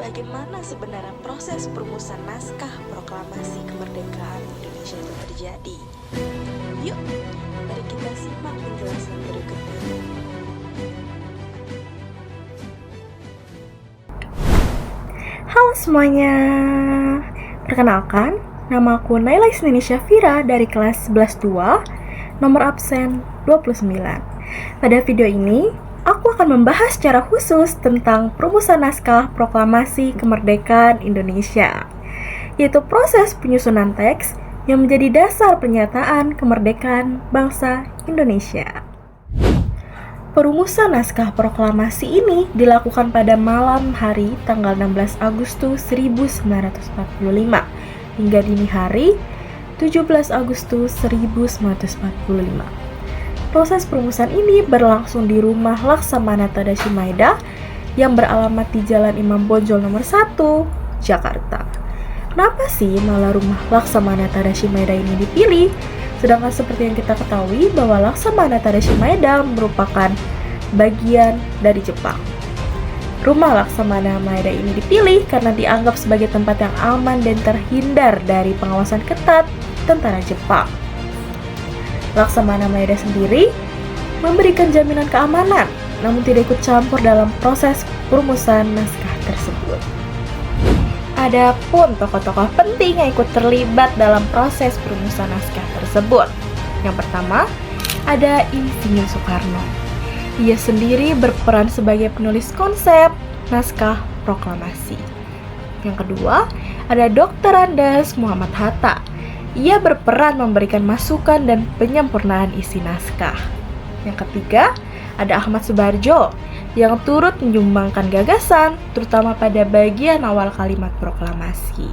bagaimana sebenarnya proses perumusan naskah proklamasi kemerdekaan Indonesia itu terjadi. Yuk, mari kita simak penjelasan berikut ini. Halo semuanya, perkenalkan, nama aku Naila Indonesia Vira dari kelas 11-2, nomor absen 29. Pada video ini, aku akan membahas secara khusus tentang perumusan naskah proklamasi kemerdekaan Indonesia, yaitu proses penyusunan teks yang menjadi dasar pernyataan kemerdekaan bangsa Indonesia. Perumusan naskah proklamasi ini dilakukan pada malam hari tanggal 16 Agustus 1945 hingga dini hari 17 Agustus 1945. Proses perumusan ini berlangsung di rumah Laksamana Tadashi Maeda yang beralamat di Jalan Imam Bonjol nomor 1, Jakarta. Kenapa sih malah rumah Laksamana Tadashi Maeda ini dipilih? Sedangkan seperti yang kita ketahui bahwa Laksamana Tadashi Maeda merupakan bagian dari Jepang. Rumah Laksamana Maeda ini dipilih karena dianggap sebagai tempat yang aman dan terhindar dari pengawasan ketat tentara Jepang. Laksamana Maeda sendiri memberikan jaminan keamanan, namun tidak ikut campur dalam proses perumusan naskah tersebut. Adapun tokoh-tokoh penting yang ikut terlibat dalam proses perumusan naskah tersebut. Yang pertama, ada Insinyur Soekarno. Ia sendiri berperan sebagai penulis konsep naskah proklamasi. Yang kedua, ada Dr. Andes Muhammad Hatta. Ia berperan memberikan masukan dan penyempurnaan isi naskah. Yang ketiga, ada Ahmad Subarjo yang turut menyumbangkan gagasan, terutama pada bagian awal kalimat proklamasi.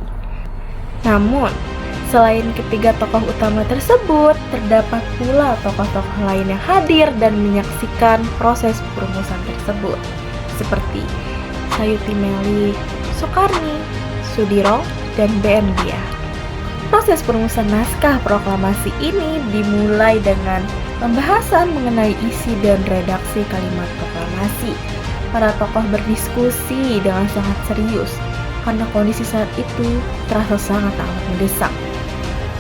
Namun, selain ketiga tokoh utama tersebut, terdapat pula tokoh-tokoh lain yang hadir dan menyaksikan proses perumusan tersebut, seperti Sayuti Melik, Soekarni, Sudiro, dan B.M. Dia. Proses perumusan naskah proklamasi ini dimulai dengan pembahasan mengenai isi dan redaksi kalimat proklamasi. Para tokoh berdiskusi dengan sangat serius karena kondisi saat itu terasa sangat amat mendesak.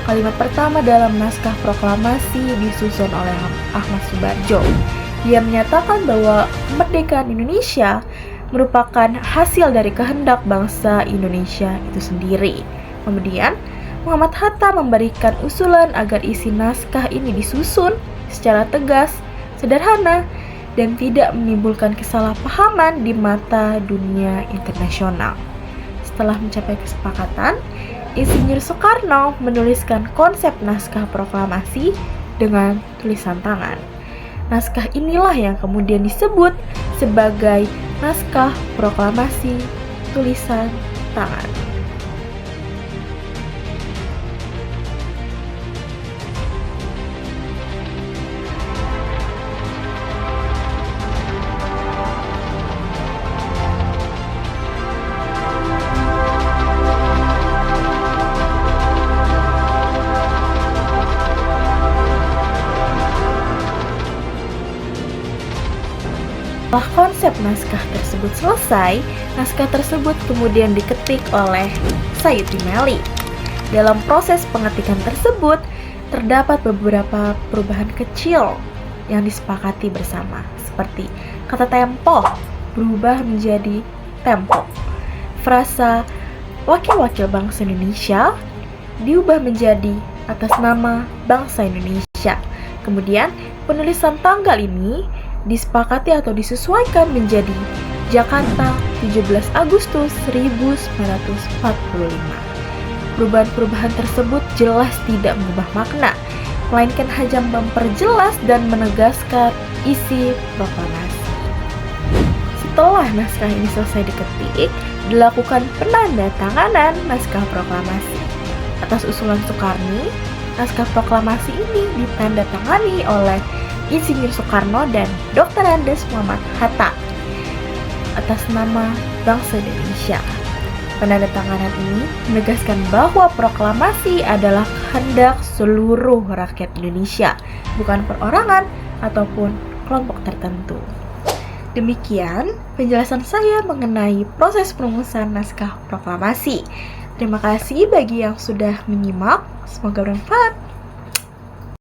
Kalimat pertama dalam naskah proklamasi disusun oleh Ahmad Subarjo. Ia menyatakan bahwa kemerdekaan Indonesia merupakan hasil dari kehendak bangsa Indonesia itu sendiri. Kemudian, Muhammad Hatta memberikan usulan agar isi naskah ini disusun secara tegas, sederhana, dan tidak menimbulkan kesalahpahaman di mata dunia internasional. Setelah mencapai kesepakatan, Insinyur Soekarno menuliskan konsep naskah proklamasi dengan tulisan tangan. Naskah inilah yang kemudian disebut sebagai naskah proklamasi tulisan tangan. Setelah konsep naskah tersebut selesai, naskah tersebut kemudian diketik oleh Sayuti Melik. Dalam proses pengetikan tersebut, terdapat beberapa perubahan kecil yang disepakati bersama, seperti kata tempo berubah menjadi tempo. Frasa wakil-wakil bangsa Indonesia diubah menjadi atas nama bangsa Indonesia. Kemudian, penulisan tanggal ini disepakati atau disesuaikan menjadi Jakarta 17 Agustus 1945. Perubahan-perubahan tersebut jelas tidak mengubah makna, melainkan hanya memperjelas dan menegaskan isi proklamasi. Setelah naskah ini selesai diketik, dilakukan penandatanganan naskah proklamasi. Atas usulan Soekarni, naskah proklamasi ini ditandatangani oleh Insinyur Soekarno dan Dr. Andes Muhammad Hatta atas nama bangsa Indonesia. Penandatanganan ini menegaskan bahwa proklamasi adalah kehendak seluruh rakyat Indonesia, bukan perorangan ataupun kelompok tertentu. Demikian penjelasan saya mengenai proses perumusan naskah proklamasi. Terima kasih bagi yang sudah menyimak, semoga bermanfaat.